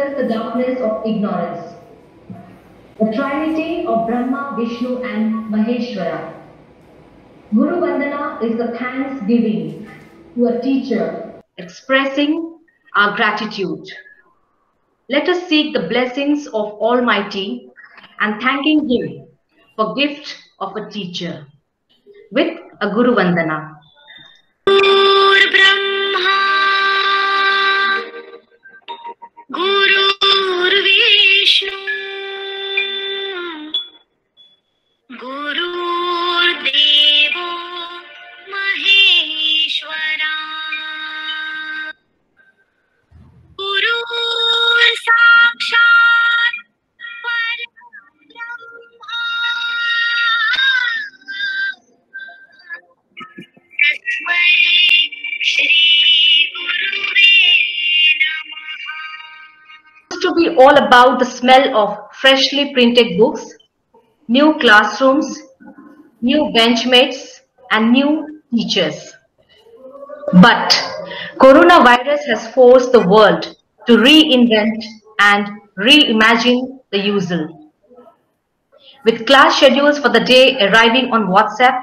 dispel the darkness of ignorance. The Trinity of Brahma, Vishnu and Maheshwara. Guru Vandana is the thanksgiving to a teacher, expressing our gratitude. Let us seek the blessings of Almighty and thanking Him for gift of a teacher with a Guru Vandana. Guru Brahma, Guru Vishnu, Guru Devo Maheshwara, Guru Sakshat Parabrahma, Tasmai Shri Guruve Namaha. Used to be all about the smell of freshly printed books, new classrooms, new benchmates, and new teachers. But coronavirus has forced the world to reinvent and reimagine the usual. With class schedules for the day arriving on WhatsApp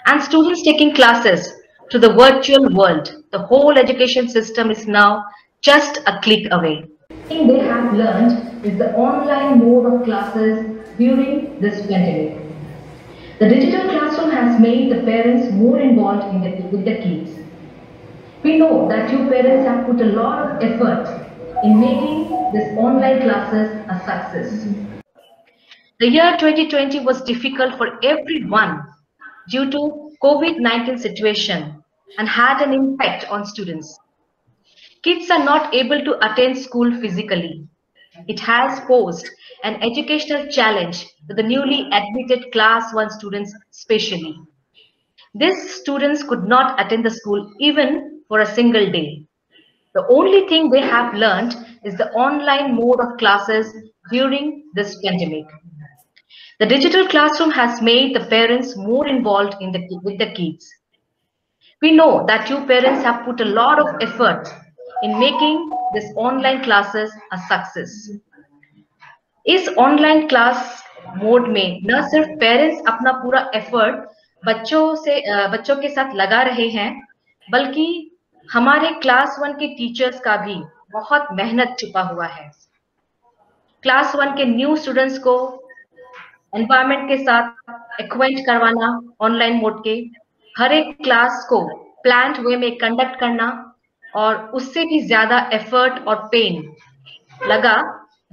and students taking classes to the virtual world, the whole education system is now just a click away. The thing they have learned is the online mode of classes during this pandemic. The digital classroom has made the parents more involved with the kids. We know that you parents have put a lot of effort in making this online classes a success. The year 2020 was difficult for everyone due to COVID-19 situation and had an impact on students. Kids are not able to attend school physically. It has posed an educational challenge to the newly admitted Class 1 students especially. These students could not attend the school even for a single day. The only thing they have learned is the online mode of classes during this pandemic. The digital classroom has made the parents more involved with the kids. We know that you parents have put a lot of effort in making this online classes a success. इस online class mode में न सिर्फ parents अपना पूरा effort बच्चों के साथ लगा रहे हैं, बल्कि हमारे क्लास 1 के टीचर्स का भी बहुत मेहनत छुपा हुआ है। क्लास 1 के न्यू स्टूडेंट्स को एनवायरनमेंट के साथ एक्वेंट करवाना ऑनलाइन मोड के, हर एक क्लास को प्लान्ड वे में कंडक्ट करना, और उससे भी ज्यादा एफर्ट और पेन लगा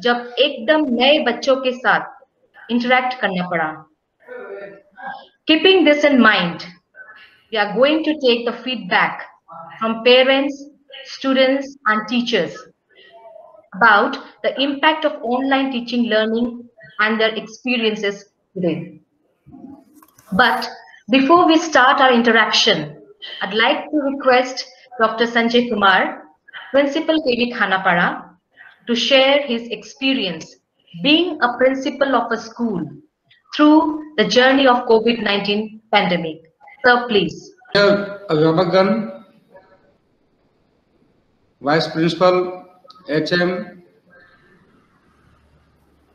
जब एकदम नए बच्चों के साथ इंटरैक्ट करना पड़ा। Keeping this in mind, we are going to take the feedback from parents, students and teachers about the impact of online teaching learning and their experiences today. But before we start our interaction, I'd like to request Dr. Sanjay Kumar, Principal KB Khanapara, to share his experience being a principal of a school through the journey of COVID-19 pandemic. Sir, please. Abhivakagam, Vice Principal, HM,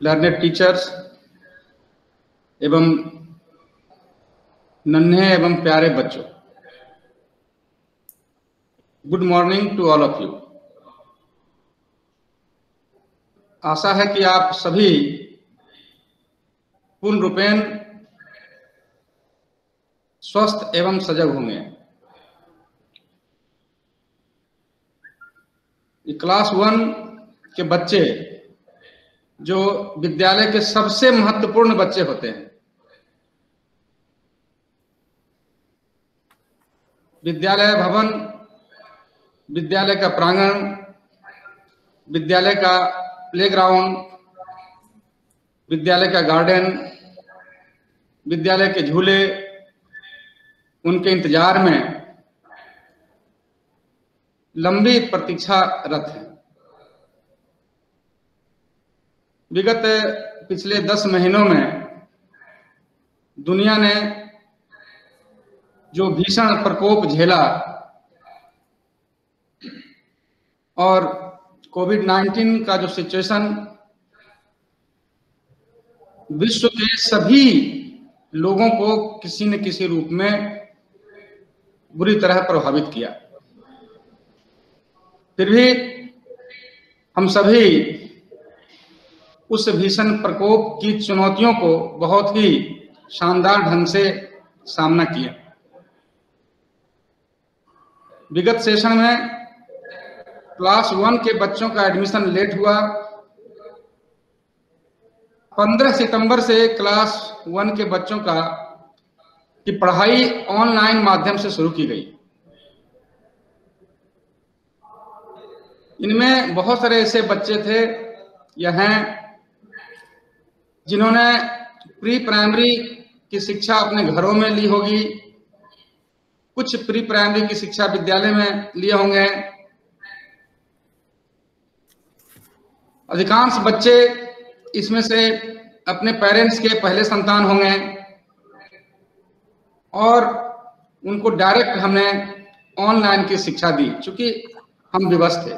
learned teachers, एवं नन्हे एवं प्यारे बच्चों, good morning to all of you. आशा है कि आप सभी पूर्ण रूपेण स्वस्थ एवं सजग होंगे। क्लास 1 के बच्चे जो विद्यालय के सबसे महत्वपूर्ण बच्चे होते हैं, विद्यालय भवन, विद्यालय का प्रांगण, विद्यालय का प्लेग्राउंड, विद्यालय का गार्डन, विद्यालय के झूले, उनके इंतजार में लंबी प्रतीक्षारत है। विगत पिछले 10 महीनों में दुनिया ने जो भीषण प्रकोप झेला और कोविड-19 का जो सिचुएशन विश्व के सभी लोगों को किसी न किसी रूप में बुरी तरह प्रभावित किया, फिर भी हम सभी उस भीषण प्रकोप की चुनौतियों को बहुत ही शानदार ढंग से सामना किया। विगत सेशन में क्लास 1 के बच्चों का एडमिशन लेट हुआ। 15 सितंबर से क्लास 1 के बच्चों की पढ़ाई ऑनलाइन माध्यम से शुरू की गई। इनमें बहुत सारे ऐसे बच्चे थे या हैं जिन्होंने प्री प्राइमरी की शिक्षा अपने घरों में ली होगी, कुछ प्री प्राइमरी की शिक्षा विद्यालय में लिए होंगे। अधिकांश बच्चे इसमें से अपने पेरेंट्स के पहले संतान होंगे और उनको डायरेक्ट हमने ऑनलाइन की शिक्षा दी, चूंकि हम विवश थे।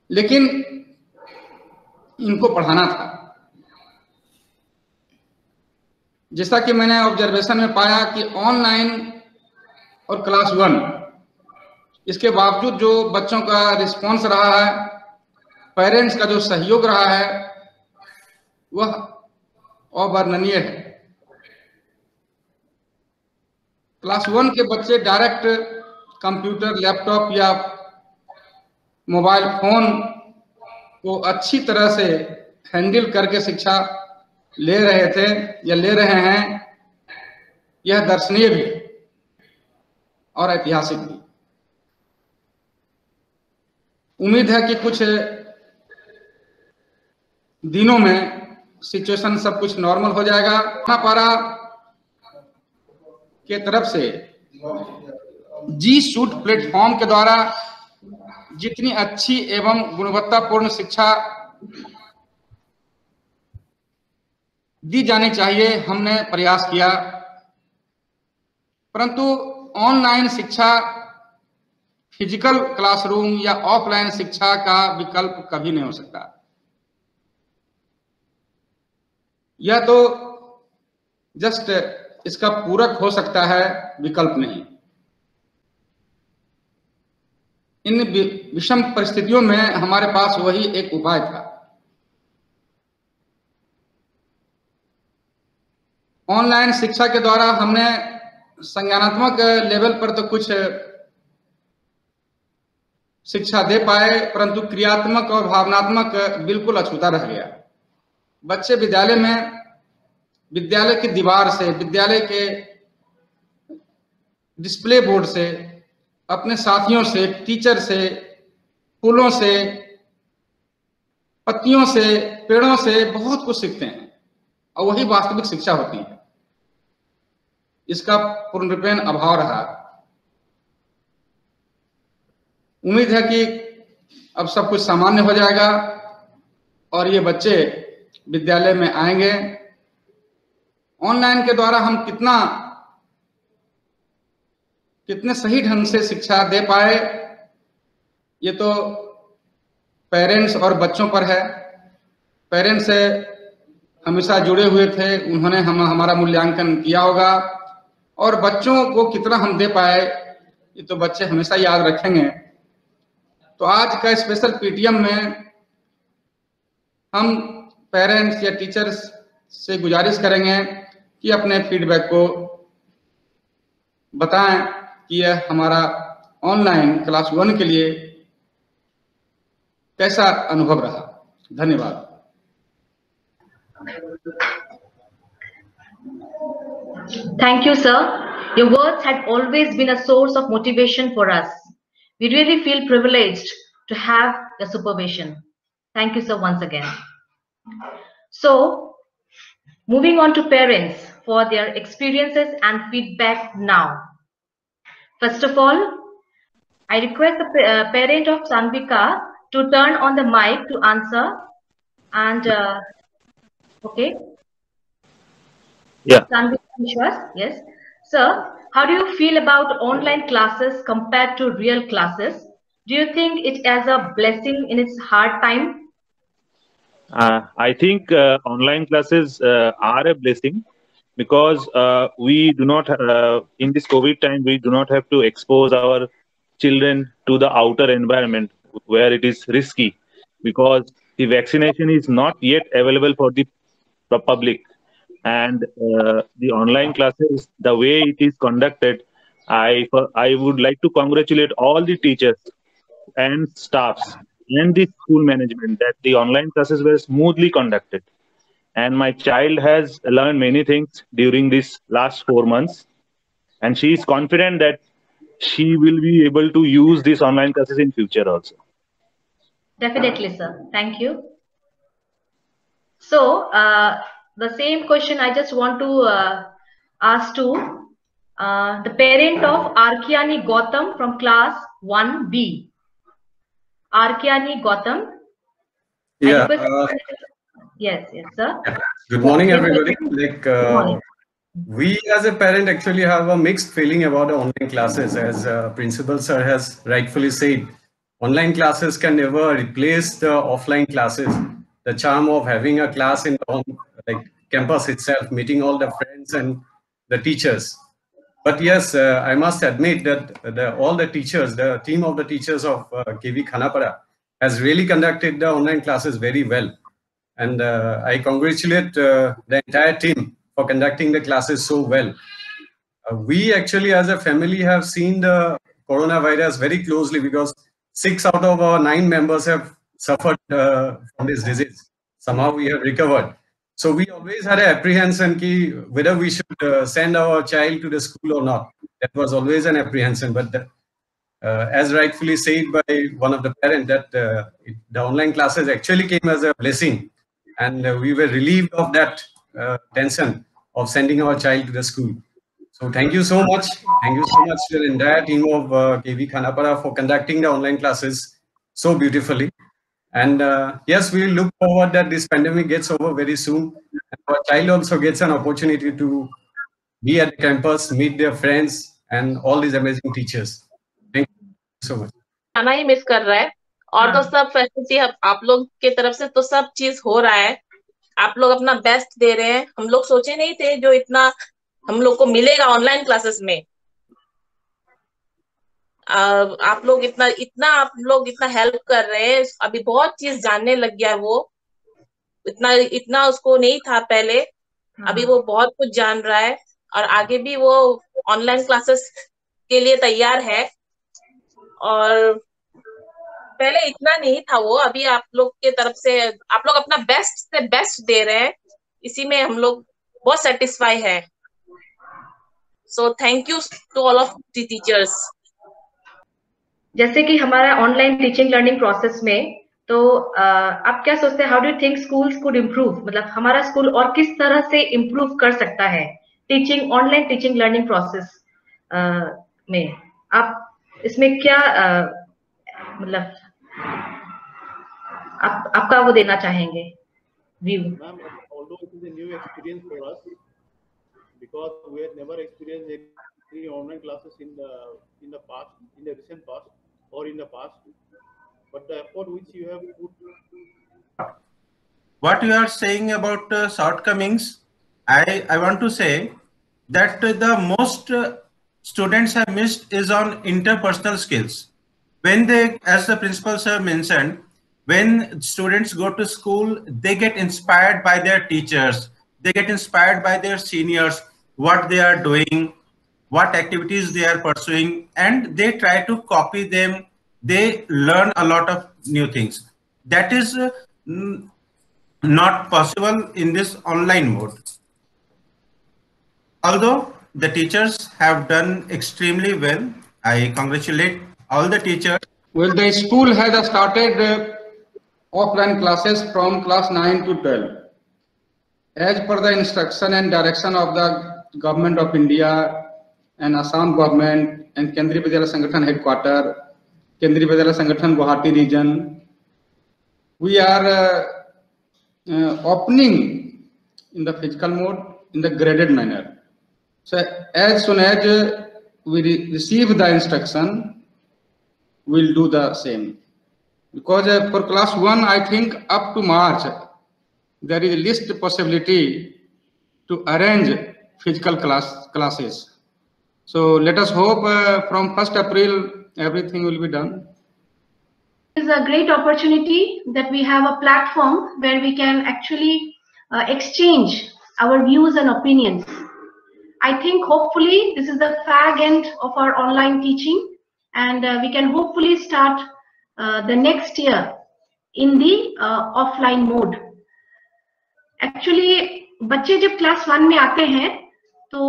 लेकिन इनको पढ़ाना था। जैसा कि मैंने ऑब्जर्वेशन में पाया कि ऑनलाइन और क्लास 1, इसके बावजूद जो बच्चों का रिस्पॉन्स रहा है, पेरेंट्स का जो सहयोग रहा है, वह अवर्णनीय है। क्लास 1 के बच्चे डायरेक्ट कंप्यूटर, लैपटॉप या मोबाइल फोन को अच्छी तरह से हैंडल करके शिक्षा ले रहे थे या ले रहे हैं। यह दर्शनीय भी और ऐतिहासिक भी। उम्मीद है कि कुछ दिनों में सिचुएशन सब कुछ नॉर्मल हो जाएगा। पारा के तरफ से जी सूट प्लेटफॉर्म के द्वारा जितनी अच्छी एवं गुणवत्तापूर्ण शिक्षा दी जानी चाहिए, हमने प्रयास किया, परंतु ऑनलाइन शिक्षा फिजिकल क्लासरूम या ऑफलाइन शिक्षा का विकल्प कभी नहीं हो सकता। यह तो जस्ट इसका पूरक हो सकता है, विकल्प नहीं। इन विषम परिस्थितियों में हमारे पास वही एक उपाय था। ऑनलाइन शिक्षा के द्वारा हमने संज्ञानात्मक लेवल पर तो कुछ शिक्षा दे पाए, परंतु क्रियात्मक और भावनात्मक बिल्कुल अछूता रह गया। बच्चे विद्यालय की दीवार से, विद्यालय के डिस्प्ले बोर्ड से, अपने साथियों से, टीचर से, फूलों से, पत्तियों से, पेड़ों से बहुत कुछ सीखते हैं और वही वास्तविक शिक्षा होती है। इसका पूर्णरूपेण अभाव रहा। उम्मीद है कि अब सब कुछ सामान्य हो जाएगा और ये बच्चे विद्यालय में आएंगे। ऑनलाइन के द्वारा हम कितने सही ढंग से शिक्षा दे पाए, ये तो पेरेंट्स और बच्चों पर है। पेरेंट्स से हमेशा जुड़े हुए थे, उन्होंने हमारा मूल्यांकन किया होगा, और बच्चों को कितना हम दे पाए ये तो बच्चे हमेशा याद रखेंगे। तो आज का स्पेशल पीटीएम में हम पेरेंट्स या टीचर्स से गुजारिश करेंगे कि अपने फीडबैक को बताएं कि यह हमारा ऑनलाइन क्लास 1 के लिए कैसा अनुभव रहा। धन्यवाद। Thank you, sir. Your words had always been a source of motivation for us. We really feel privileged to have your supervision. Thank you, sir, once again. So, moving on to parents for their experiences and feedback now. First of all, I request the parent of Sanvika to turn on the mic to answer. And okay. Yeah. Sanvika Vishwas, yes. Sir, how do you feel about online classes compared to real classes? Do you think it as a blessing in its hard time? I think online classes are a blessing because we do not, in this COVID time, we do not have to expose our children to the outer environment where it is risky because the vaccination is not yet available for the public. And the online classes, the way it is conducted, I would like to congratulate all the teachers and staffs and the school management that the online classes were smoothly conducted. And my child has learned many things during this last 4 months, and she is confident that she will be able to use these online classes in future also. Definitely, sir. Thank you. So, the same question I just want to ask to the parent of Arkyani Gautam from class 1B. Arkyani Gautam. I Yeah. request- yes, sir. Good morning, Yes, everybody. Good morning. We as a parent actually have a mixed feeling about the online classes. As Principal Sir has rightfully said, online classes can never replace the offline classes. The charm of having a class in the campus itself, meeting all the friends and the teachers. But yes, I must admit that all the teachers, the team of the teachers of KV Khanapara has really conducted the online classes very well. And I congratulate the entire team for conducting the classes so well. We actually as a family have seen the coronavirus very closely because 6 out of our 9 members have suffered from this disease. Somehow we have recovered. So we always had an apprehension whether we should send our child to the school or not. That was always an apprehension. But as rightfully said by one of the parents, that the online classes actually came as a blessing. And we were relieved of that tension of sending our child to the school. So thank you so much. Thank you so much to the entire team of KV Khanapara for conducting the online classes so beautifully. And yes, we look forward that this pandemic gets over very soon. And our child also gets an opportunity to be at the campus, meet their friends and all these amazing teachers. Thank you so much. खाना ही miss कर रहा है और तो सब facility आप लोग के तरफ से तो सब चीज हो रहा है। आप लोग अपना बेस्ट दे रहे हैं। हम लोग सोचे नहीं थे जो इतना हम लोग को मिलेगा ऑनलाइन क्लासेस में। आप लोग इतना हेल्प कर रहे हैं। अभी बहुत चीज जानने लग गया है वो। इतना उसको नहीं था पहले। अभी वो बहुत कुछ जान रहा है और आगे भी वो ऑनलाइन क्लासेस के लिए तैयार है। और पहले इतना नहीं था वो। अभी आप लोग के तरफ से आप लोग अपना बेस्ट से बेस्ट दे रहे हैं। इसी में हम लोग बहुत सेटिस्फाई है। So thank you to all of the teachers. जैसे कि हमारा ऑनलाइन टीचिंग लर्निंग प्रोसेस में तो आप क्या सोचते हैं, how do you think schools could improve, मतलब हमारा स्कूल और किस तरह से इम्प्रूव कर सकता है ऑनलाइन टीचिंग लर्निंग प्रोसेस में? आप इसमें क्या मतलब आपका वो देना चाहेंगे view? Ma'am, although it is a new experience for us because we had never experienced any online classes in the past, in the recent past or in the past, but the effort which you have put. What you are saying about shortcomings, I want to say that the most students have missed is on interpersonal skills. When they, as the principal sir mentioned, when students go to school, they get inspired by their teachers, they get inspired by their seniors, what they are doing, what activities they are pursuing, and they try to copy them. They learn a lot of new things. That is not possible in this online mode. Although the teachers have done extremely well, I congratulate all the teachers. Well, the school has started offline classes from class 9 to 12. As per the instruction and direction of the Government of India and Assam government and Kendriya Vidyalaya Sangathan headquarter, Kendriya Vidyalaya Sangathan Guwahati region, we are opening in the physical mode in the graded manner. So as soon as we receive the instruction, will do the same. Because for class 1, I think up to March, there is least possibility to arrange physical classes. So let us hope from 1st April, everything will be done. It is a great opportunity that we have a platform where we can actually exchange our views and opinions. I think hopefully this is the fag end of our online teaching, and we can hopefully start the next year in the offline mode. Actually, बच्चे जब class 1 में आते हैं तो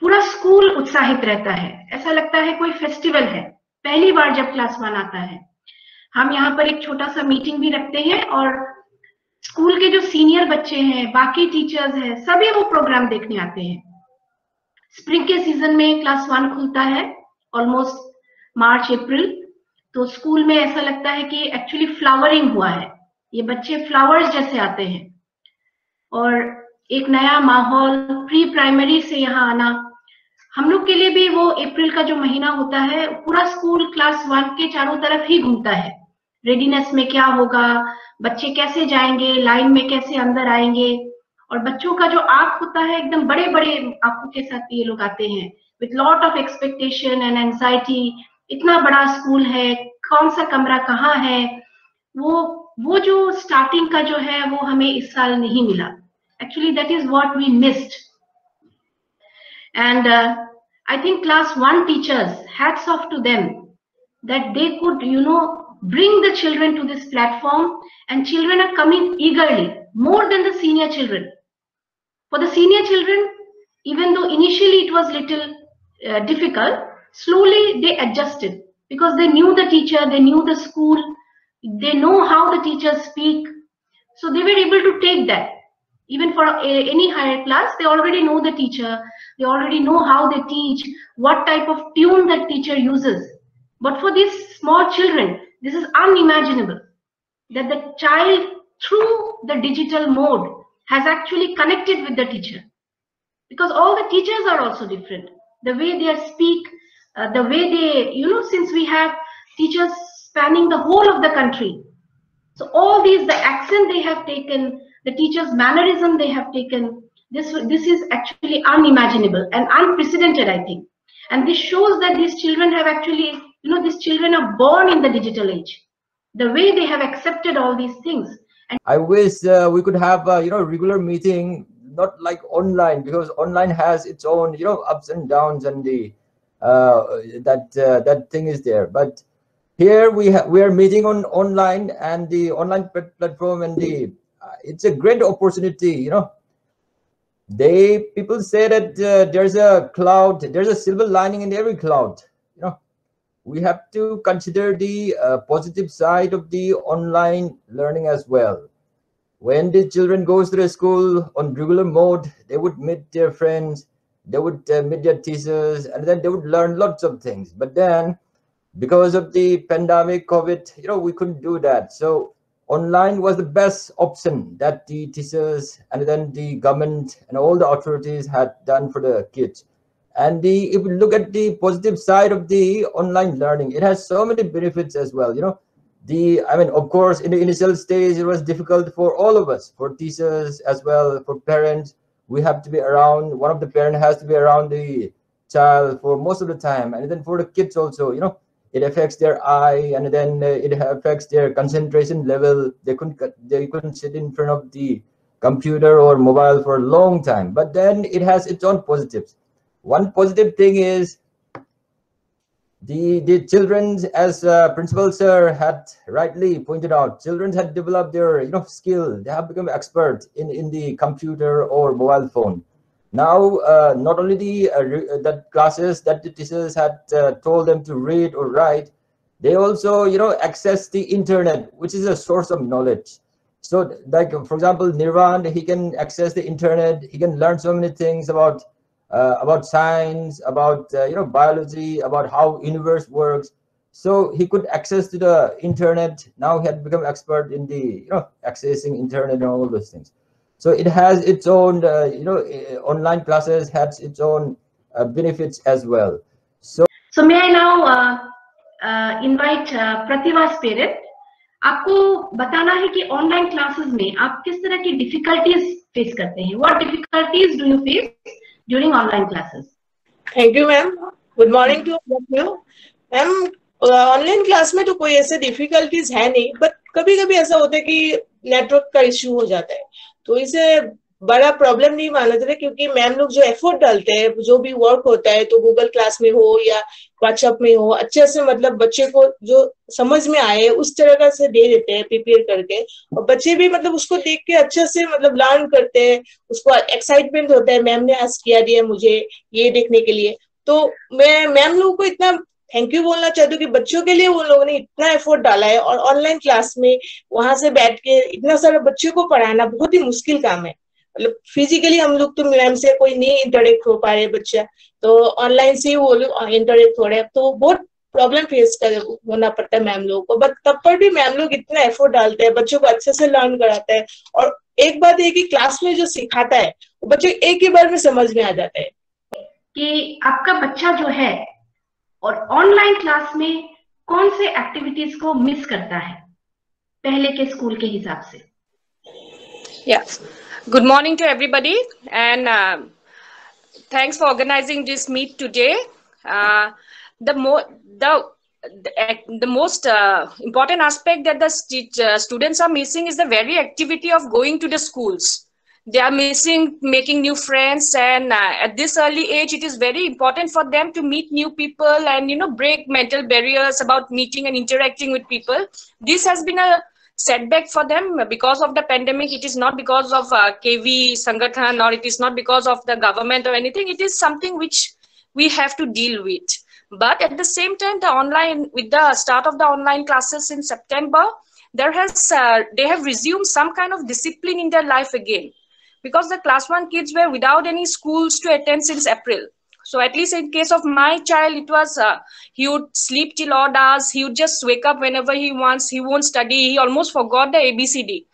पूरा school उत्साहित रहता है, ऐसा लगता है कोई फेस्टिवल है पहली बार जब क्लास 1 आता है। हम यहाँ पर एक छोटा सा मीटिंग भी रखते हैं और स्कूल के जो सीनियर बच्चे हैं, बाकी टीचर्स हैं, सभी वो प्रोग्राम देखने आते हैं। स्प्रिंग के सीजन में क्लास 1 खुलता है ऑलमोस्ट मार्च अप्रैल, तो स्कूल में ऐसा लगता है कि एक्चुअली फ्लावरिंग हुआ है, ये बच्चे फ्लावर्स जैसे आते हैं और एक नया माहौल, प्री प्राइमरी से यहाँ आना, हम लोग के लिए भी वो अप्रैल का जो महीना होता है पूरा स्कूल क्लास 1 के चारों तरफ ही घूमता है। रेडीनेस में क्या होगा, बच्चे कैसे जाएंगे, लाइन में कैसे अंदर आएंगे, और बच्चों का जो आंख होता है एकदम बड़े बड़े आंखों के साथ ये लोग आते हैं with lot of expectation and anxiety. इतना बड़ा स्कूल है, कौन सा कमरा कहाँ है, वो जो स्टार्टिंग का जो है वो हमें इस साल नहीं मिला। Actually, that is what we missed. And I think class 1 teachers, hats off to them, that they could, bring the children to this platform, and children are coming eagerly, more than the senior children. For the senior children, even though initially it was little difficult, slowly they adjusted because they knew the teacher, they knew the school, they know how the teachers speak. So they were able to take that. Even for any higher class, they already know the teacher, they already know how they teach, what type of tune that teacher uses. But for these small children, this is unimaginable, that the child through the digital mode has actually connected with the teacher. Because all the teachers are also different. The way they speak, the way they, since we have teachers spanning the whole of the country. So all these, the accent they have taken, the teacher's mannerism they have taken, this is actually unimaginable and unprecedented, I think. And this shows that these children have actually, these children are born in the digital age. The way they have accepted all these things. And I wish we could have regular meeting, not like online, because online has its own ups and downs, and the that thing is there. But here we are meeting online, and the online platform, and it's a great opportunity. People say that there's a silver lining in every cloud. We have to consider the positive side of the online learning as well. When the children goes to the school on regular mode, they would meet their friends, they would meet their teachers, and then they would learn lots of things. But then, because of the pandemic, COVID, we couldn't do that. So online was the best option that the teachers and then the government and all the authorities had done for the kids. And if you look at the positive side of the online learning, it has so many benefits as well. Of course, in the initial stage, it was difficult for all of us, for teachers as well, for parents. We have to be around, one of the parents has to be around the child for most of the time. And then for the kids also, it affects their eye, and then it affects their concentration level. They couldn't sit in front of the computer or mobile for a long time. But then it has its own positives. One positive thing is the children, as Principal Sir had rightly pointed out, children had developed their skill. They have become expert in the computer or mobile phone. Now, not only that classes that the teachers had told them to read or write, they also access the internet, which is a source of knowledge. So, like for example, Nirvan, he can access the internet. He can learn so many things about science, about biology, about how universe works. So he could access to the internet. Now he had become expert in the accessing internet and all those things. So it has its own online classes has its own benefits as well. So may I now invite Pratibha's parent. आपको बताना है कि online classes में आप किस तरह की difficulties face करते हैं. What difficulties do you face during online classes? Thank you ma'am. Good morning to all of you. Ma'am online class में तो कोई ऐसे डिफिकल्टीज है नहीं, बट कभी कभी ऐसा होता है कि नेटवर्क का इश्यू हो जाता है, तो इसे बड़ा प्रॉब्लम नहीं माना जाता, क्योंकि मैम लोग जो एफर्ट डालते हैं, जो भी वर्क होता है, तो गूगल क्लास में हो या व्हाट्सएप में हो, अच्छे से मतलब बच्चे को जो समझ में आए उस तरह का से दे देते हैं प्रिपेयर करके, और बच्चे भी मतलब उसको देख के अच्छे से मतलब लर्न करते हैं. उसको एक्साइटमेंट होता है, मैम ने आज किया दिया मुझे ये देखने के लिए. तो मैं मैम लोगों को इतना थैंक यू बोलना चाहती हूँ कि बच्चों के लिए वो लोगों ने इतना एफर्ट डाला है, और ऑनलाइन क्लास में वहां से बैठ के इतना सारा बच्चों को पढ़ाना बहुत ही मुश्किल काम है. मतलब फिजिकली हम लोग तो मैम से कोई नहीं इंटरेक्ट हो पा रहे बच्चा, तो ऑनलाइन से वो लोग इंटरेक्ट हो रहे हैं, तो बहुत प्रॉब्लम फेस कर होना पड़ता है मैम लोगों को. बट तब पर भी मैम लोग इतना एफर्ट डालते हैं, बच्चों को अच्छे से लर्न कराते हैं. और एक बात है कि क्लास में जो सिखाता है वो बच्चे एक ही बार में समझ में आ जाता है. कि आपका बच्चा जो है और ऑनलाइन क्लास में कौन से एक्टिविटीज को मिस करता है पहले के स्कूल के हिसाब से? Yeah. Good morning to everybody, and thanks for organizing this meet today. The most important aspect that the students are missing is the very activity of going to the schools. They are missing making new friends, and at this early age, it is very important for them to meet new people and break mental barriers about meeting and interacting with people. This has been a setback for them because of the pandemic. It is not because of KV Sangathan, or it is not because of the government or anything. It is something which we have to deal with. But at the same time, with the start of the online classes in September, they have resumed some kind of discipline in their life again, because the class 1 kids were without any schools to attend since April. So at least in case of my child, it was he would sleep till odd hours. He would just wake up whenever he wants. He won't study. He almost forgot the ABCD.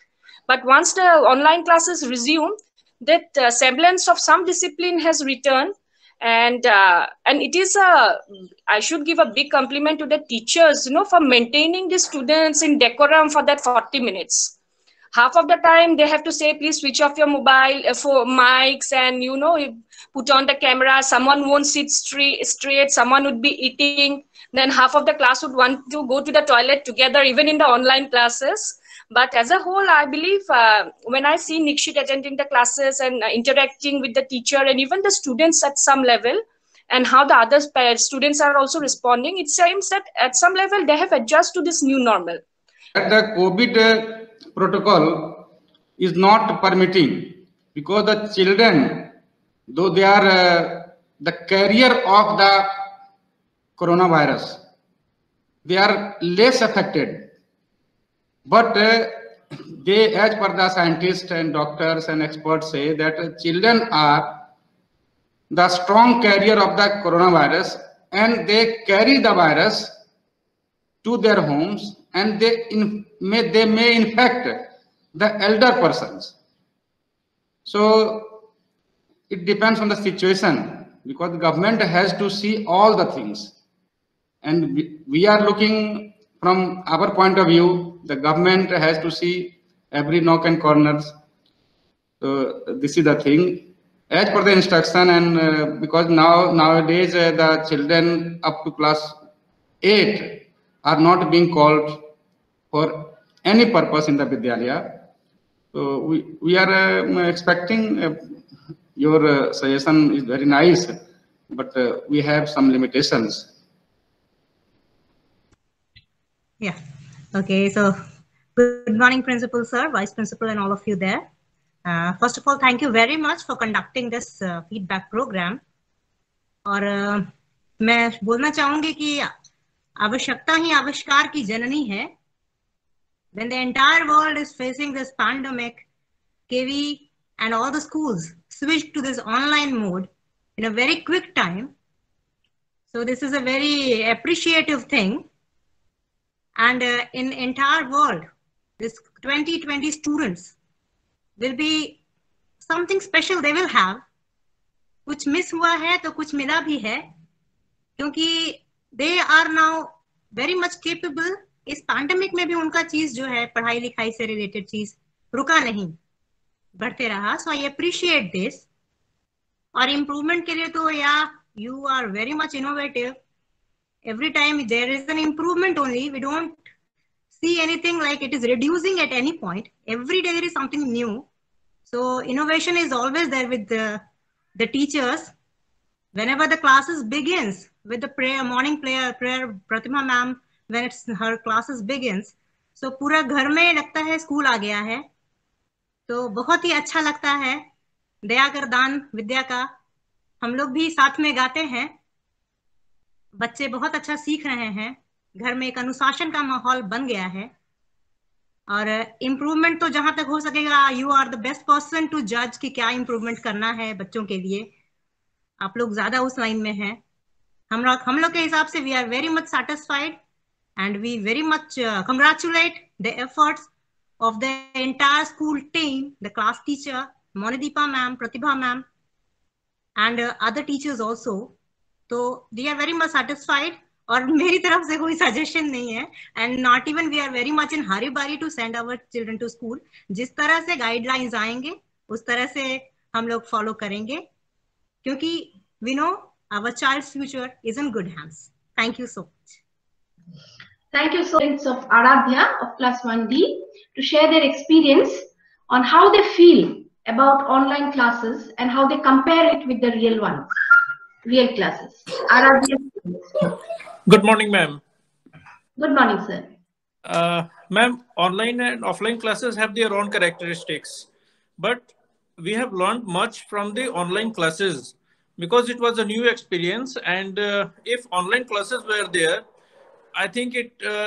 But once the online classes resume, that semblance of some discipline has returned, and it is I should give a big compliment to the teachers, for maintaining the students in decorum for that 40 minutes. Half of the time they have to say, please switch off your mobile for mics, and put on the camera. Someone won't sit straight, someone would be eating, then half of the class would want to go to the toilet together, even in the online classes. But as a whole, I believe when I see Nikshit attending the classes and interacting with the teacher and even the students at some level, and how the other students are also responding, it seems that at some level they have adjusted to this new normal. The COVID protocol is not permitting, because the children, though they are the carrier of the coronavirus, they are less affected. But they, as per the scientists and doctors and experts, say that children are the strong carrier of the coronavirus, and they carry the virus to their homes, and they may infect the elder persons. So it depends on the situation, because the government has to see all the things, and we are looking from our point of view. The government has to see every nook and corners. So this is the thing as per the instruction, and because nowadays the children up to class 8 are not being called for any purpose in the Vidyalaya. So we are expecting your suggestion is very nice, but we have some limitations. Yeah. Okay. So good morning, Principal Sir, Vice Principal, and all of you there. First of all, thank you very much for conducting this feedback program. और मैं बोलना चाहूंगी कि आवश्यकता ही आविष्कार की जननी है. When the entire world is facing this pandemic, KV and all the schools switched to this online mode in a very quick time. So this is a very appreciative thing. And in entire world, this 2020 students will be something special they will have. कुछ miss हुआ है तो कुछ मिला भी है, क्योंकि they are now very much capable. इस पैंडेमिक में भी उनका चीज जो है पढ़ाई लिखाई से रिलेटेड चीज रुका नहीं, बढ़ते रहा। So I appreciate this. और इम्प्रूवमेंट के लिए तो या you are very much innovative. Every time there is an improvement only. We don't see anything like it is reducing at any point. Every day there is something new. So innovation is always there with the teachers. Whenever the classes begins with the morning prayer, Pratima ma'am, when it's her classes begins, so पूरा घर में लगता है school आ गया है। तो बहुत ही अच्छा लगता है। दया कर दान विद्या का हम लोग भी साथ में गाते हैं। बच्चे बहुत अच्छा सीख रहे हैं। घर में एक अनुशासन का माहौल बन गया है। और इम्प्रूवमेंट तो जहां तक हो सकेगा, you are the best person to जज कि क्या इम्प्रूवमेंट करना है बच्चों के लिए। आप लोग ज्यादा उस लाइन में हैं। हम लोग के हिसाब से we are very much satisfied and we very much congratulate the efforts of the entire school team, the class teacher, Monideepa ma'am, Pratibha ma'am, and other teachers also. तो we are very much satisfied और मेरी तरफ से कोई suggestion नहीं है and not even we are very much in hurry bari to send our children to school. जिस तरह से guidelines आएंगे उस तरह से हम लोग follow करेंगे क्योंकि we know our child's future is in good hands. Thank you so much. Thank you so much of Aradhya of class 1D to share their experience on how they feel about online classes and how they compare it with the real ones, real classes. Aradhya. Good morning, ma'am. Good morning, sir. Ma'am, online and offline classes have their own characteristics, but we have learned much from the online classes because it was a new experience. And if online classes were there, I think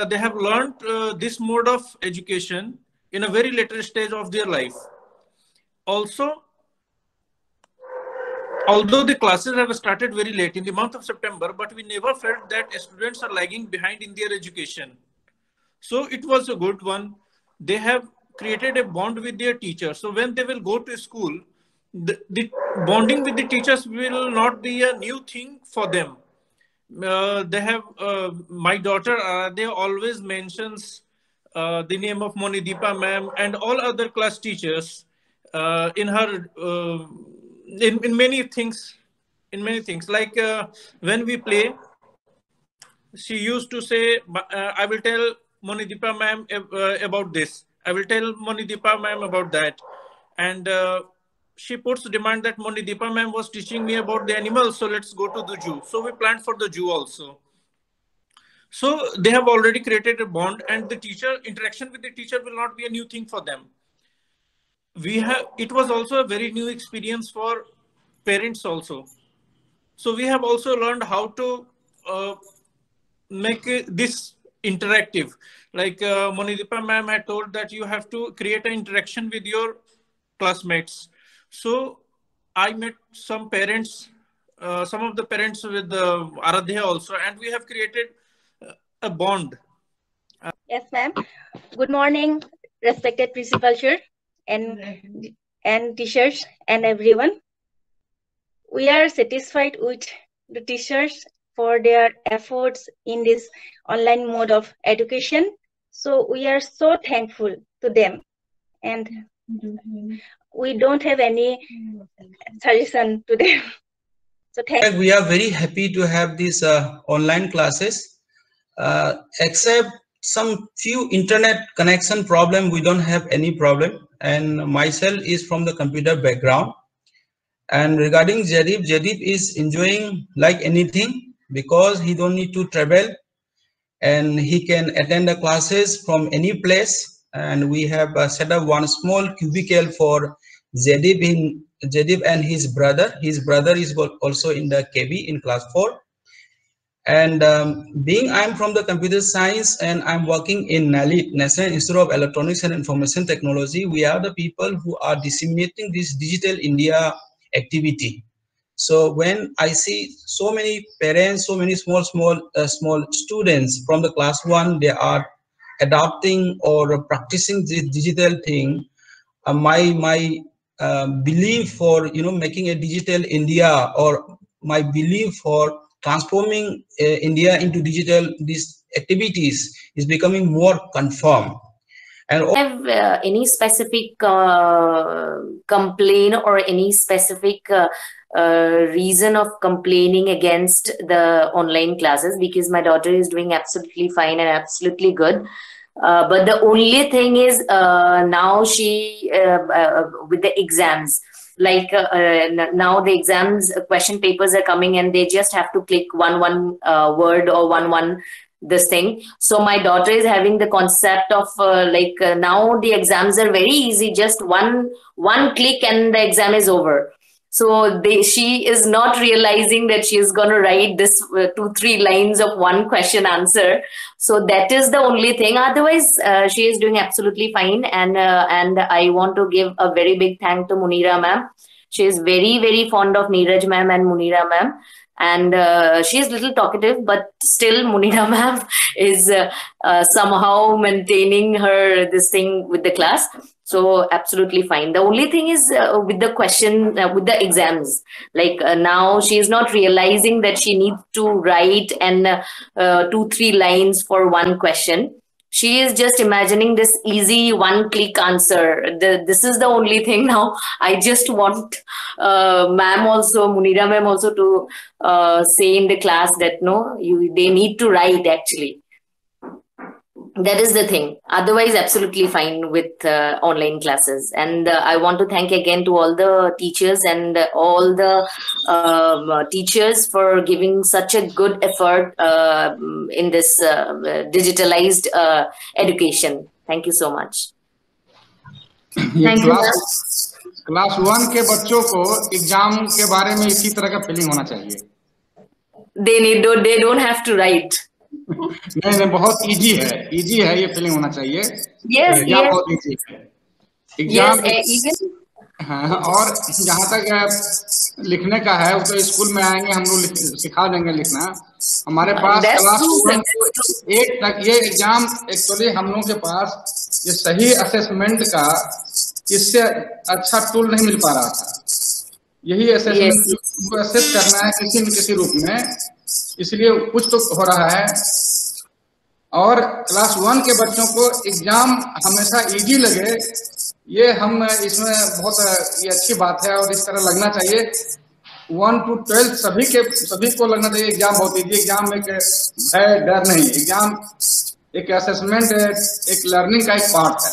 they have learned this mode of education in a very later stage of their life. Also, although the classes have started very late in the month of September, but we never felt that students are lagging behind in their education. So it was a good one. They have created a bond with their teachers. So when they will go to school, the bonding with the teachers will not be a new thing for them. They have my daughter they always mentions the name of Monideepa ma'am and all other class teachers in her in many things like when we play, she used to say I will tell Monideepa ma'am about this, I will tell Monideepa ma'am about that. And she puts demand that Monideepa ma'am was teaching me about the animals, so let's go to the zoo. So we planned for the zoo also. So they have already created a bond, and the teacher interaction with the teacher will not be a new thing for them. It was also a very new experience for parents also. So we have also learned how to make this interactive. Like Monideepa ma'am had told that you have to create an interaction with your classmates. So I met some parents, some of the parents with Aradhya also, and we have created a bond. Yes, ma'am. Good morning, respected principal sir, and teachers and everyone. We are satisfied with the teachers for their efforts in this online mode of education. So we are so thankful to them, and we don't have any suggestion to them. So we are very happy to have these online classes. Except some few internet connection problem, we don't have any problem. And myself is from the computer background. And regarding Jadip is enjoying like anything because he don't need to travel and he can attend the classes from any place. And we have set up one small cubicle for Jadip and his brother. His brother is also in the KB in class 4. And being I'm from the computer science and I'm working in NIELIT, National Institute of Electronics and Information Technology, we are the people who are disseminating this Digital India activity. So when I see so many parents, so many small students from the class 1, they are adopting or practicing this digital thing. My belief for making a digital India, or my belief for transforming India into digital, this activities is becoming more confirmed. And have any specific complaint or any specific reason of complaining against the online classes, because my daughter is doing absolutely fine and absolutely good. But the only thing is now she with the exams, like now the exams question papers are coming and they just have to click one word or one this thing. So my daughter is having the concept of now the exams are very easy, just one click and the exam is over. So she is not realizing that she is going to write this 2-3 lines of one question answer. So that is the only thing. Otherwise, she is doing absolutely fine. And I want to give a very big thank to Munira ma'am. She is very, very fond of Neeraj ma'am and Munira ma'am. And she is little talkative, but still Munira ma'am is somehow maintaining her this thing with the class. So absolutely fine. The only thing is with the question, with the exams, like now she is not realizing that she needs to write and 2-3 lines for one question. She is just imagining this easy one-click answer. This is the only thing now. I just want ma'am also, Munira ma'am also to say in the class that no, they need to write actually. That is the thing. Otherwise, absolutely fine with online classes. And I want to thank again to all the teachers and all the teachers for giving such a good effort in this digitalized education. Thank you so much. ये class 1 के बच्चों को exam के बारे में इसी तरह का फीलिंग होना चाहिए. They don't have to write. नहीं, बहुत इजी है ये फीलिंग होना चाहिए. Yes, yes. बहुत इजी है एग्जाम. Yes, हाँ, और जहाँ तक लिखने का है वो तो स्कूल में आएंगे, हम लोग सिखा देंगे लिखना. हमारे पास क्लास 1 से 8 तक ये एग्जाम एक्चुअली हम लोगों के पास ये सही असेसमेंट का इससे अच्छा टूल नहीं मिल पा रहा था. यही असेसमेंट को असेस करना है किसी न किसी रूप में, इसलिए कुछ तो हो रहा है. और क्लास 1 के बच्चों को एग्जाम हमेशा इजी लगे, ये हम इसमें बहुत ये अच्छी बात है और इस तरह लगना चाहिए. 1 to 12 सभी को लगना चाहिए एग्जाम बहुत इजी. एग्जाम में भय डर नहीं, एग्जाम एक असेसमेंट है, एक लर्निंग का एक पार्ट है.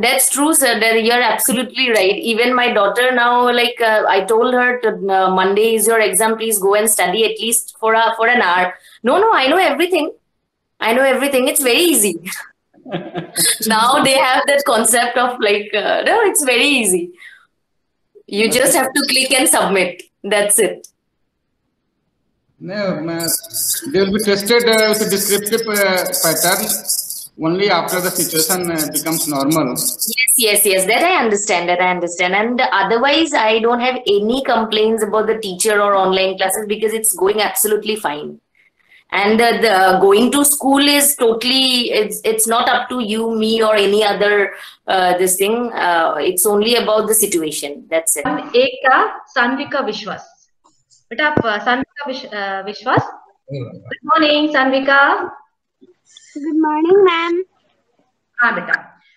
That's true, sir. That you're absolutely right. Even my daughter now, like I told her, Monday is your exam. Please go and study at least for an hour. No, I know everything. It's very easy. Now they have that concept of like, no, it's very easy. You just have to click and submit. That's it. No, they will be tested with a descriptive pattern. Only after the situation becomes normal. Yes. That I understand. And otherwise, I don't have any complaints about the teacher or online classes because it's going absolutely fine. And the going to school is totally, it's not up to you, me, or any other this thing. It's only about the situation. That's it. एक था सान्विका विश्वास. बेटा आप सान्विका विश्वास. Good morning, Sanvika. Good morning ma'am. हाँ बेटा,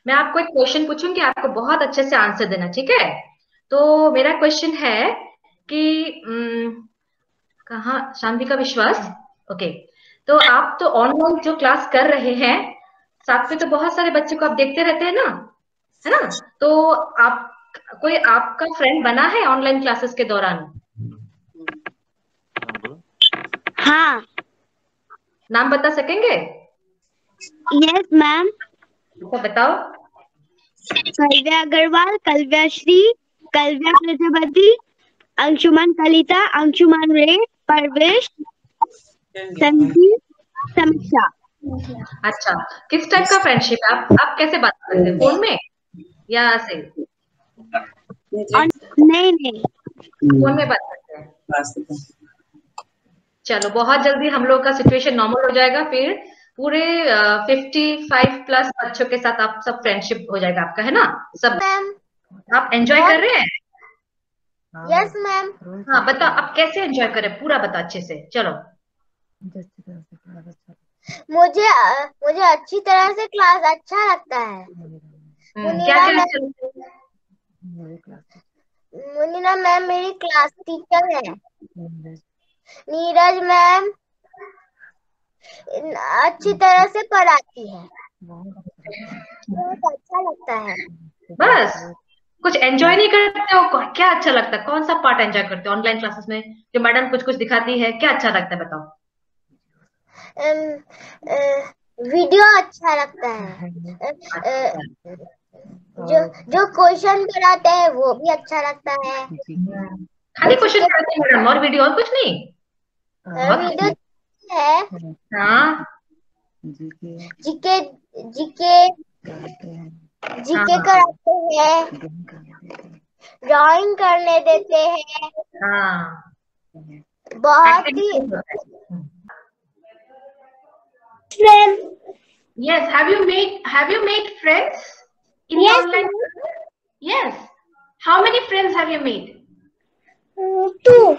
मैं आपको एक क्वेश्चन पूछूंगी, आपको बहुत अच्छे से आंसर देना, ठीक है? तो मेरा क्वेश्चन है कि कहाँ शान्विका विश्वास. ओके, तो आप तो ऑनलाइन जो क्लास कर रहे हैं, साथ में तो बहुत सारे बच्चे को आप देखते रहते हैं ना, है ना? तो आप कोई आपका फ्रेंड बना है ऑनलाइन क्लासेस के दौरान? हाँ. नाम बता सकेंगे? Yes ma'am. तो बताओ. कलव्या अग्रवाल, कलव्या श्री, कलव्या प्रजापति, अंशुमान कलिता, अंशुमान रे, परवेश, संजीव, समीक्षा. अच्छा, किस टाइप का फ्रेंडशिप है? आप कैसे बात करते हैं, फोन में या ऐसे? नहीं, फोन में बात करते हैं. चलो, बहुत जल्दी हम लोग का सिचुएशन नॉर्मल हो जाएगा, फिर पूरे 55 प्लस बच्चों के साथ आप सब फ्रेंडशिप हो जाएगा आपका, है ना? सब आप एंजॉय कर रहे हैं? Yes ma'am. हाँ, बताओ आप कैसे एंजॉय कर रहे हैं, पूरा बताओ अच्छे से. चलो. मुझे मुझे अच्छी तरह से क्लास अच्छा लगता है। क्या क्या अच्छा लगता है? मुनीरा मैम मेरी क्लास टीचर है। नीरज मैम अच्छी तरह से पढ़ाती है, बहुत अच्छा लगता है। बस कुछ एंजॉय नहीं करते हो? क्या अच्छा लगता है? कौन सा पार्ट एंजॉय करते हो ऑनलाइन क्लासेस में? जो मैडम कुछ कुछ दिखाती है, क्या अच्छा लगता है बताओ? वीडियो अच्छा लगता है। जो क्वेश्चन कराते हैं वो भी अच्छा लगता है। खाली क्वेश्चन कराते हैं मैडम और वीडियो और कुछ नहीं? वीडियो है। हाँ, जीके जीके जीके कराते हैं, ड्राइंग करने देते हैं। हाँ, बहुत ही yes. Have you made friends in the Yes, online? Yes. How many friends have you made? 2.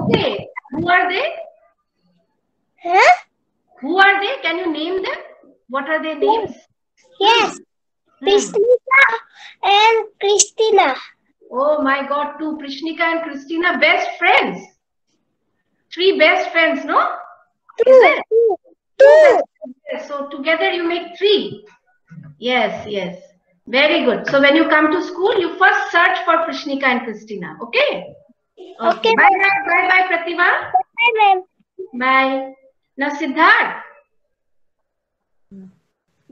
Okay. Who are they? Huh? Who are they? Can you name them? What are their names? Yes, Prishnika and Christina. Oh my God, 2, Prishnika and Christina, best friends. 3 best friends, no? Is it? 2. Yes, so together you make 3. Yes, yes. Very good. So when you come to school, you first search for Prishnika and Christina. Okay? Okay. Bye, Pratibha. Bye, ma'am. Bye. Now, Siddharth.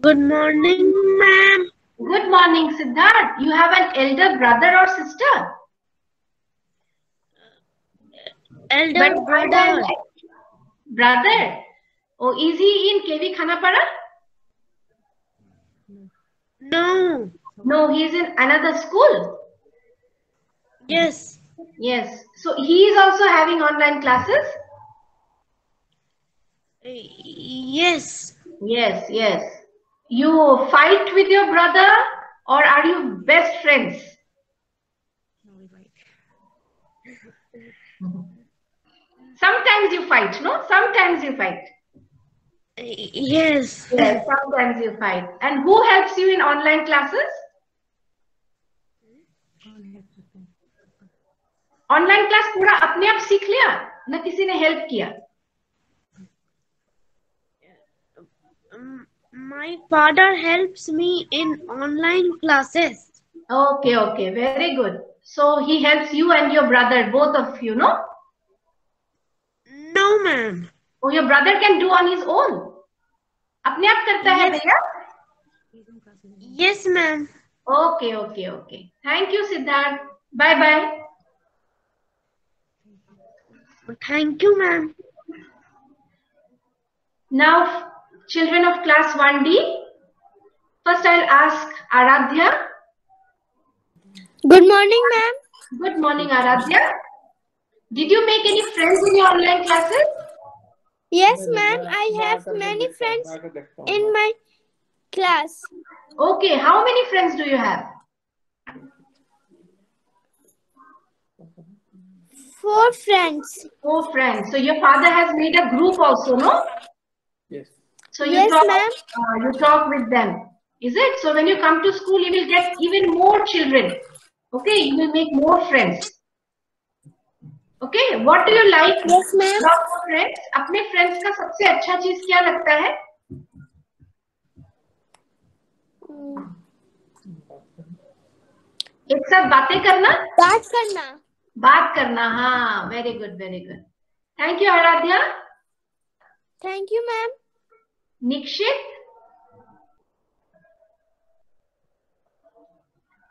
Good morning, ma'am. Good morning, Siddharth. You have an elder brother or sister? Elder brother. Brother. Oh, is he in KV Khanapara? No. No, he's in another school. Yes. Yes. So he is also having online classes? Yes. Yes, yes. You fight with your brother or are you best friends? Sometimes you fight, no? Sometimes you fight. Yes. Yes, sometimes you fight. And who helps you in online classes? Online class पूरा अपने आप सीख लिया ना किसी ने help किया? My father helps me in online classes. Okay, okay, very good. So he helps you and your brother, both of you, no? No, ma'am. Oh, your brother can do on his own. अपने आप करता है भैया? Yes, ma'am. Okay, okay, okay. Thank you, Siddharth. Bye, bye. Thank you, ma'am. Now, children of class 1D, first I'll ask Aradhya. Good morning, ma'am. Good morning, Aradhya. Did you make any friends in your online classes? Yes, ma'am. I have many friends in my class. Okay, how many friends do you have? 4 friends. 4 friends. So your father has made a group also, no? Yes. So you Yes, talk, ma'am. you talk with them. Is it? So when you come to school, you will get even more children. Okay, you will make more friends. Okay, what do you like Yes, ma'am. about your friends? अपने friends का सबसे अच्छा चीज क्या लगता है? एक साथ बातें करना? बात करना. बात करना, हाँ, very good, very good. Thank you, Aradhya. Thank you, ma'am. निक्षित?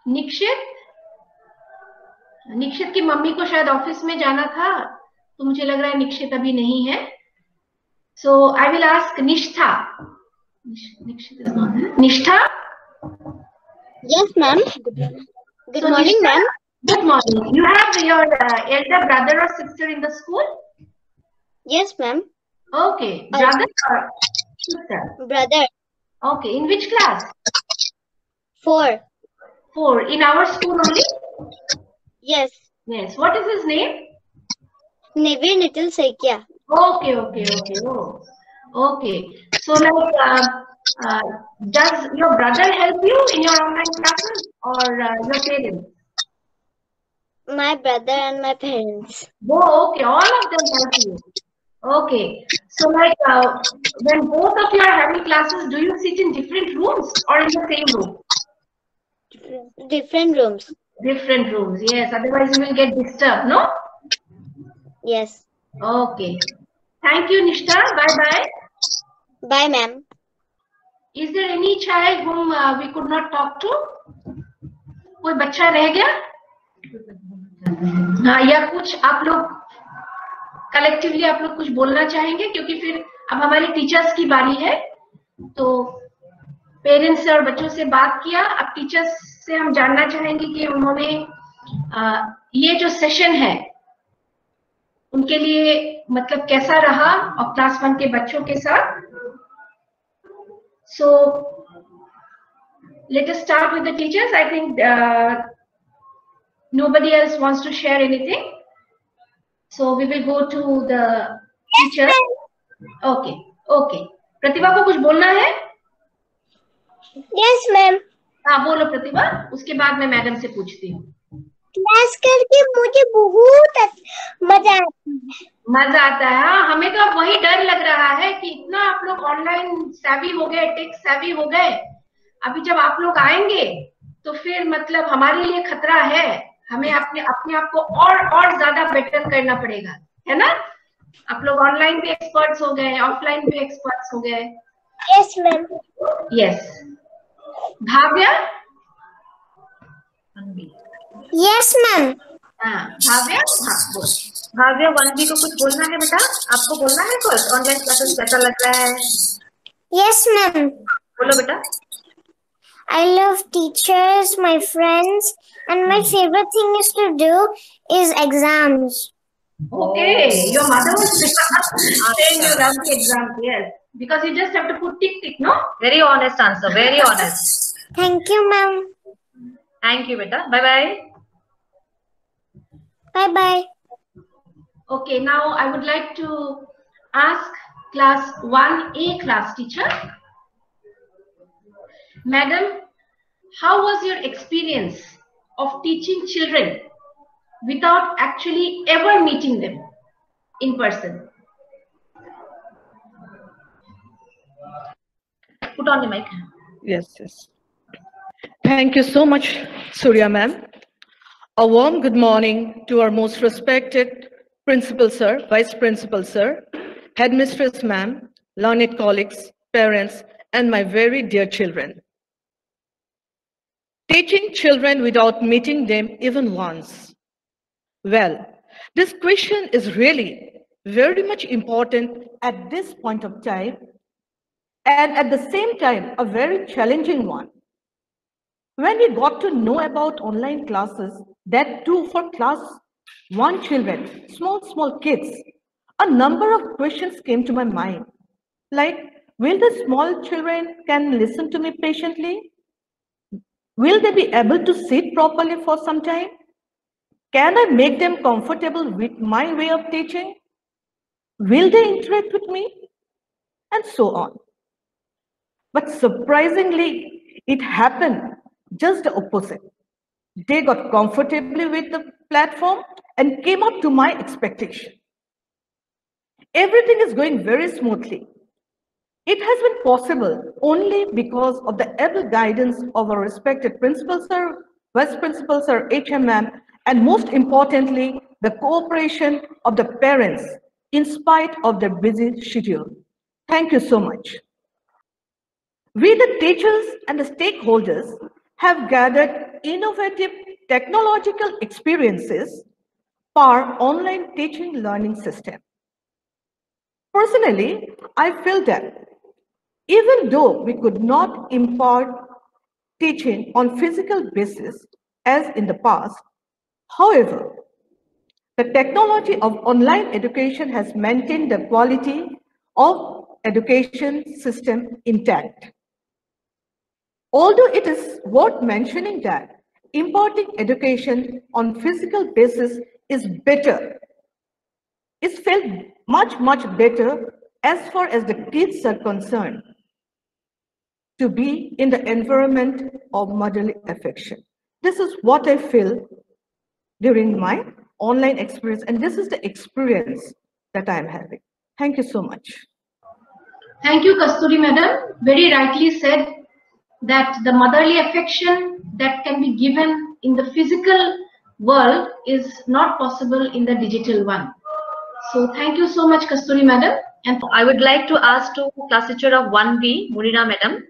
निक्षित? निक्षित की मम्मी को शायद ऑफिस में जाना था, तो मुझे लग रहा है निक्षित अभी नहीं है. So I will ask Nishtha. Nikshit is not there. Nishtha? Yes, ma'am. Good morning, Nishtha, ma'am. Good morning. You have your elder brother or sister in the school? Yes, ma'am. Okay. Brother or sister? Brother. Okay. In which class? 4. 4. In our school only? Yes. Yes. What is his name? Nivir Nitil Saikia. Okay, okay, okay. Oh. Okay. So does your brother help you in your online classes or your parents? My brother and my parents. Oh, okay. All of them help you. Okay. So when both of you are having classes, do you sit in different rooms or in the same room? Different rooms. Different rooms, yes. Otherwise, you will get disturbed, no? Yes. Okay. Thank you, Nishta. Bye-bye. Bye, ma'am. Is there any child whom we could not talk to? कोई बच्चा रह गया? हाँ, या कुछ आप लोग collectively आप लोग कुछ बोलना चाहेंगे, क्योंकि फिर अब हमारे टीचर्स की बारी है. तो पेरेंट्स से और बच्चों से बात किया, अब टीचर्स से हम जानना चाहेंगे कि उन्होंने ये जो सेशन है उनके लिए मतलब कैसा रहा और क्लास 1 के बच्चों के साथ. So let us start with the teachers. I think nobody else wants to share anything. So we will go to the teachers. Okay, okay. प्रतिभा को कुछ बोलना है? Yes, ma'am. हाँ, बोलो प्रतिभा. उसके बाद मैं मैडम से पूछती हूँ. क्लास करके मुझे बहुत मजा आता है. मजा आता है. हाँ, हमें तो अब वही डर लग रहा है कि इतना आप लोग ऑनलाइन सैवी हो गए, टेक सैवी हो गए. अभी जब आप लोग आएंगे तो फिर मतलब हमारे लिए खतरा है. हमें अपने आप को और ज्यादा बेटर करना पड़ेगा, है ना? आप लोग ऑनलाइन भी एक्सपर्ट्स हो गए, ऑफलाइन भी एक्सपर्ट्स हो गए. Yes ma'am. Yes. Bhavya. Yes ma'am. हाँ, भाव्या. हाँ, बोल. भाव्या 1B को कुछ बोलना है बेटा? आपको बोलना है कुछ? ऑनलाइन क्लासेस कैसा लग रहा है? Yes ma'am. बोलो बेटा. I love teachers, my friends, and my favorite thing is to do is exams. Okay, your mother was saying you love the exams, yes. Because you just have to put tick, no? Very honest answer, very honest. Thank you, ma'am. Thank you, beta. Bye-bye. Bye-bye. Okay, now I would like to ask class 1A class teacher. Madam, how was your experience of teaching children without actually ever meeting them in person? Put on the mic. Yes, yes. Thank you so much, Surya ma'am. A warm good morning to our most respected principal sir, vice principal sir, headmistress ma'am, learned colleagues, parents, and my very dear children. Teaching children without meeting them even once. Well, this question is really very much important at this point of time, and at the same time, a very challenging one. When we got to know about online classes, that too for class 1 children, small kids, a number of questions came to my mind. Like, will the small children can listen to me patiently? Will they be able to sit properly for some time? Can I make them comfortable with my way of teaching? Will they interact with me? And so on. But surprisingly, it happened just the opposite. They got comfortably with the platform and came up to my expectation. Everything is going very smoothly. It has been possible only because of the able guidance of our respected principal sir, vice principal sir, HMM, and most importantly, the cooperation of the parents in spite of their busy schedule. Thank you so much. We, the teachers and the stakeholders, have gathered innovative technological experiences for our online teaching learning system. Personally, I feel that even though we could not impart teaching on physical basis as in the past, however, the technology of online education has maintained the quality of education system intact. Although it is worth mentioning that imparting education on physical basis is better, is felt much better as far as the kids are concerned, to be in the environment of motherly affection. This is what I feel during my online experience, and this is the experience that I am having. Thank you so much. Thank you, Kasturi Madam. Very rightly said that the motherly affection that can be given in the physical world is not possible in the digital one. So thank you so much, Kasturi Madam. And I would like to ask to class teacher of 1B, Munira Madam,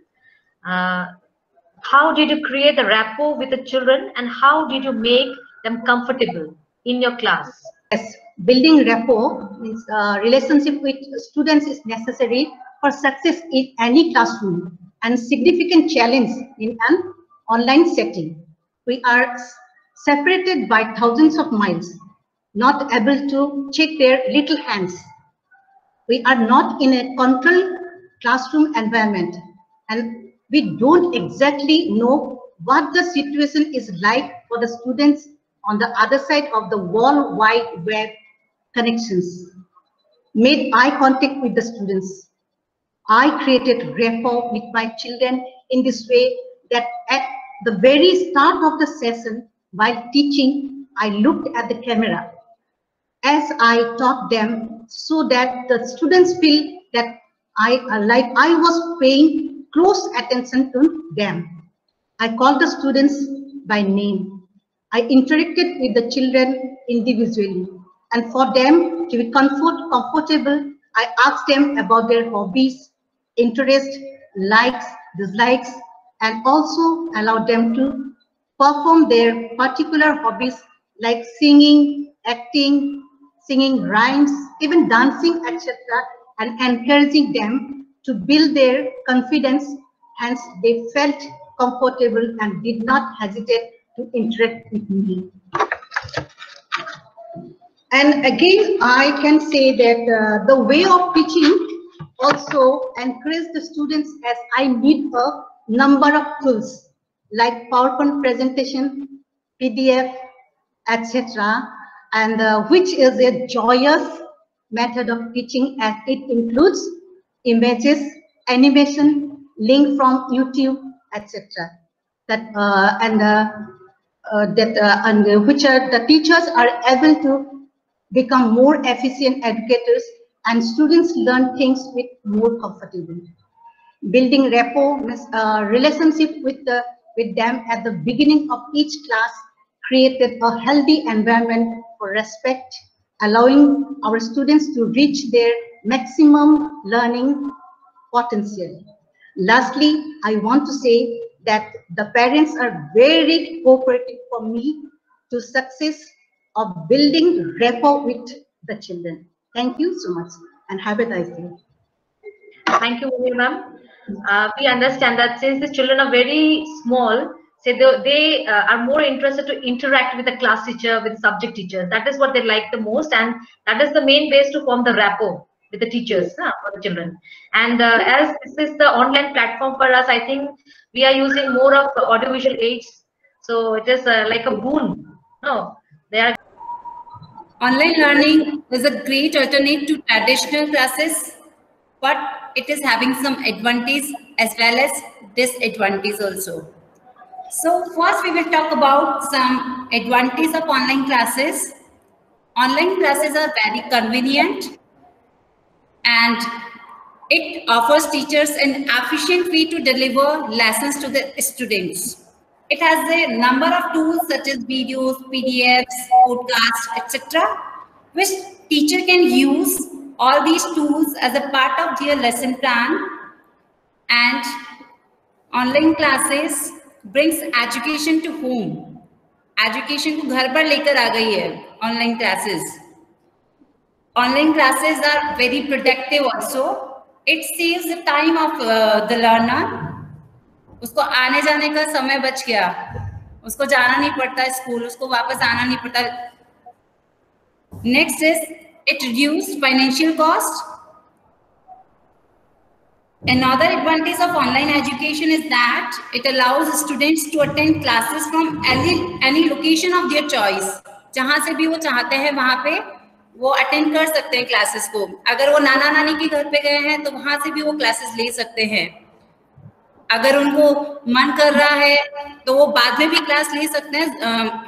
how did you create the rapport with the children and how did you make them comfortable in your class? Yes, building rapport means relationship with students is necessary for success in any classroom and significant challenge in an online setting. We are separated by thousands of miles, not able to check their little hands. We are not in a controlled classroom environment and we don't exactly know what the situation is like for the students on the other side of the World Wide Web connections. Made eye contact with the students. I created rapport with my children in this way that at the very start of the session, while teaching, I looked at the camera as I taught them so that the students feel that I was paying close attention to them. I called the students by name. I interacted with the children individually, and for them to be comfortable, I asked them about their hobbies, interests, likes, dislikes, and also allowed them to perform their particular hobbies like singing, acting, singing rhymes, even dancing, etc., and encouraging them to build their confidence. Hence, they felt comfortable and did not hesitate to interact with me. And again, I can say that the way of teaching also encouraged the students, as I need a number of tools like PowerPoint presentation, PDF, etc., and which is a joyous method of teaching, as it includes images, animation, link from YouTube, etc. Which the teachers are able to become more efficient educators and students learn things with more comfortable. Building rapport means relationship with them at the beginning of each class created a healthy environment for respect, allowing our students to reach their maximum learning potential. Lastly, I want to say that the parents are very cooperative for me to success of building rapport with the children. Thank you so much and have a nice day. Thank you, ma'am. We understand that since the children are very small, say they are more interested to interact with the class teacher, with subject teachers. That is what they like the most, and that is the main base to form the rapport with the teachers for the children. And as this is the online platform for us, I think we are using more of audiovisual aids. So it is like a boon. No, they are. Online learning is a great alternate to traditional classes, but it is having some advantage as well as disadvantage also. So first we will talk about some advantages of online classes. Online classes are very convenient and it offers teachers an efficient way to deliver lessons to the students. It has a number of tools such as videos, PDFs, podcasts, etc., which teacher can use all these tools as a part of their lesson plan. And online classes brings education to home. Education को घर पर लेकर आ गई है online classes. Online classes are very productive also. It saves the time of the learner. उसको आने जाने का समय बच गया, उसको जाना नहीं पड़ता स्कूल, उसको वापस आना नहीं पड़ता. Next is it reduced financial cost. Another advantage of online education is that it allows students to attend classes from any location of their choice. जहां से भी वो चाहते हैं वहां पे वो अटेंड कर सकते हैं क्लासेस को। अगर वो नाना नानी के घर पे गए हैं तो वहां से भी वो क्लासेस ले सकते हैं। अगर उनको मन कर रहा है तो वो बाद में भी क्लास ले सकते हैं।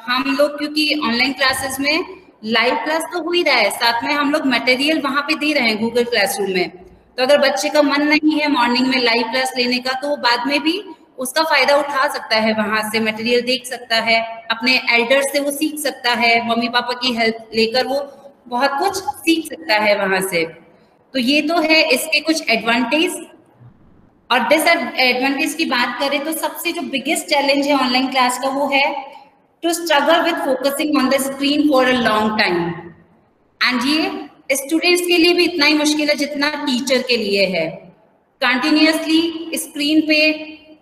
हम लोग क्योंकि ऑनलाइन क्लासेस में लाइव क्लास तो हो ही रहा है, साथ में हम लोग मटेरियल वहां पे दे रहे हैं गूगल क्लासरूम में। तो अगर बच्चे का मन नहीं है मॉर्निंग में लाइव क्लास लेने का तो वो बाद में भी उसका फायदा उठा सकता है, वहां से मटेरियल देख सकता है, अपने एल्डर्स से वो सीख सकता है, मम्मी पापा की हेल्प लेकर वो बहुत कुछ सीख सकता है वहां से। तो ये तो है इसके कुछ एडवांटेज। और डिसएडवांटेज की बात करें तो सबसे जो बिगेस्ट चैलेंज है ऑनलाइन क्लास का वो है to struggle with focusing on the screen for a long time. And ये स्टूडेंट्स के लिए भी इतना ही मुश्किल है जितना टीचर के लिए है। कंटिन्यूअसली स्क्रीन पे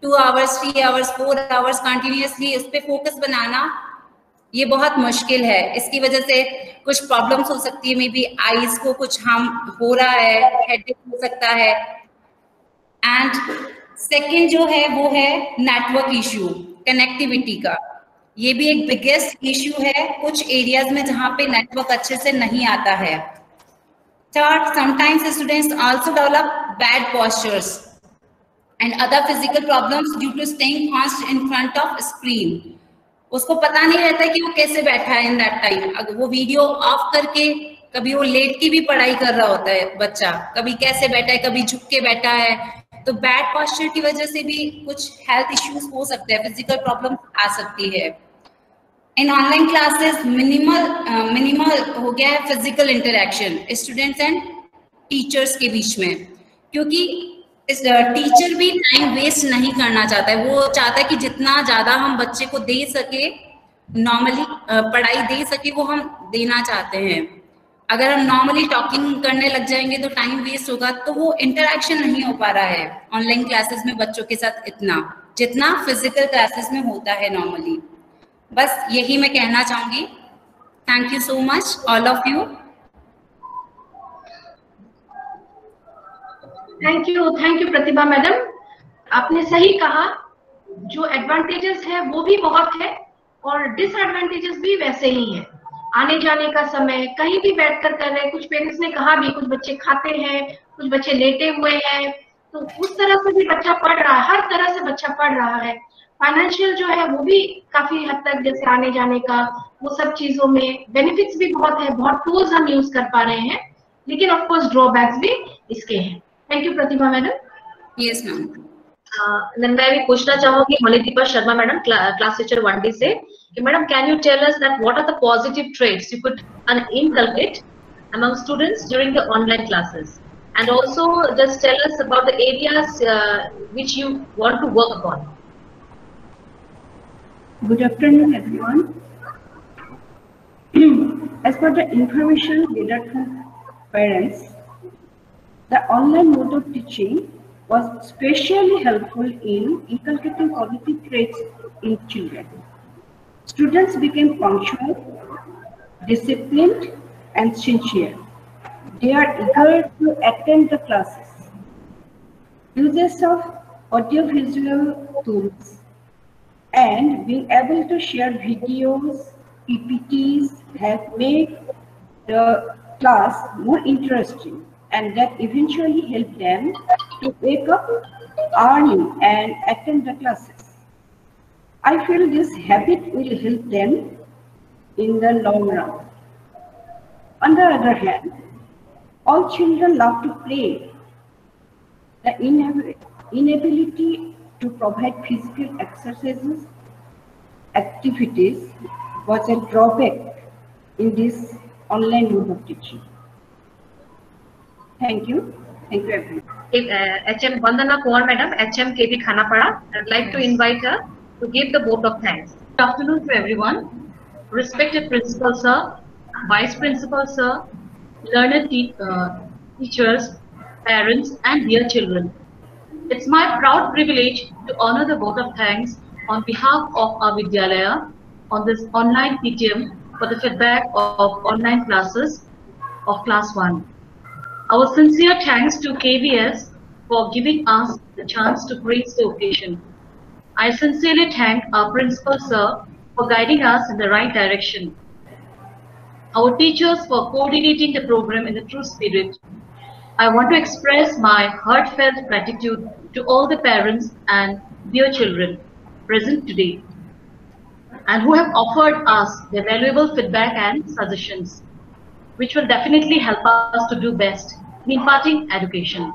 2 आवर्स 3 आवर्स 4 आवर्स कंटिन्यूअसली उस पे फोकस बनाना ये बहुत मुश्किल है। इसकी वजह से कुछ प्रॉब्लम्स हो सकती है, मे बी आईज को कुछ हार्म हो रहा है, हेडेक हो सकता है। एंड सेकंड जो है वो है नेटवर्क इश्यू, कनेक्टिविटी का। ये भी एक बिगेस्ट इश्यू है कुछ एरियाज में जहाँ पे नेटवर्क अच्छे से नहीं आता है। Third, sometimes students also develop bad postures and other physical problems due to staying constant in front of screen. उसको पता नहीं रहता कि वो कैसे बैठा है इन दैट टाइम। अगर वो वीडियो ऑफ करके कभी वो लेट के भी पढ़ाई कर रहा होता है बच्चा, कभी कैसे बैठा है, कभी झुक के बैठा है। तो बैड पोस्चर की वजह से भी कुछ हेल्थ इश्यूज हो सकते हैं, फिजिकल प्रॉब्लम आ सकती है। इन ऑनलाइन क्लासेस मिनिमल हो गया है physical interaction students and teachers के बीच में, क्योंकि टीचर भी टाइम वेस्ट नहीं करना चाहता है। वो चाहता है कि जितना ज्यादा हम बच्चे को दे सके, नॉर्मली पढ़ाई दे सके, वो हम देना चाहते हैं। अगर हम नॉर्मली टॉकिंग करने लग जाएंगे तो टाइम वेस्ट होगा, तो वो इंटरेक्शन नहीं हो पा रहा है ऑनलाइन क्लासेस में बच्चों के साथ इतना जितना फिजिकल क्लासेस में होता है नॉर्मली। बस यही मैं कहना चाहूंगी। Thank you so much all of you. Thank you Pratibha madam. आपने सही कहा, जो एडवांटेजेस है वो भी बहुत है और डिसएडवांटेजेस भी वैसे ही है। आने जाने का समय कहीं भी बैठकर कर रहे हैं, कुछ पेरेंट्स ने कहा भी कुछ बच्चे खाते हैं, कुछ बच्चे लेटे हुए हैं, तो उस तरह से भी बच्चा पढ़ रहा है, हर तरह से बच्चा पढ़ रहा है। फाइनेंशियल जो है वो भी काफी हद तक, जैसे आने जाने का, वो सब चीजों में बेनिफिट्स भी बहुत है, बहुत टूल्स हम यूज कर पा रहे हैं, लेकिन ऑफ कोर्स ड्रॉबैक्स भी इसके हैं। Thank you Pratibha madam. Yes ma'am. मैं भी पूछना चाहूंगी Manidipa Sharma madam, class teacher 1D से, कि madam can you tell us that what are the positive traits you could inculcate among students during the online classes, and also just tell us about the areas which you want to work upon. Good afternoon everyone. As per the information gathered from parents, the online mode of teaching was especially helpful in inculcating positive traits in children. Students became punctual, disciplined, and sincere. They are eager to attend the classes. Uses of audiovisual tools and being able to share videos, PPTs have made the class more interesting, and that eventually help them to wake up early and attend the classes. I feel this habit will help them in the long run. On the other hand, all children love to play. The inability to provide physical exercises, activities was a drawback in this online mode of teaching. Thank you. Thank you everyone. HM Vandana Kumar madam, HM KP Khanapada, I'd like to invite her to give the vote of thanks. Good afternoon to everyone. Respected principal sir, vice principal sir, learned teachers, parents and dear children. It's my proud privilege to honor the vote of thanks on behalf of our Vidyalaya on this online PTM for the feedback of online classes of class 1. Our sincere thanks to KVS for giving us the chance to grace the occasion. I sincerely thank our principal sir for guiding us in the right direction. our teachers for coordinating the program in the true spirit. I want to express my heartfelt gratitude to all the parents and dear children present today and who have offered us their valuable feedback and suggestions, which will definitely help us to do best in imparting education.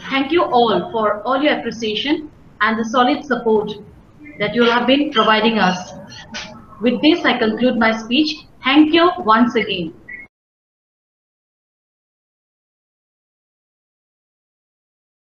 Thank you all for all your appreciation and the solid support that you have been providing us. With this, I conclude my speech. Thank you once again.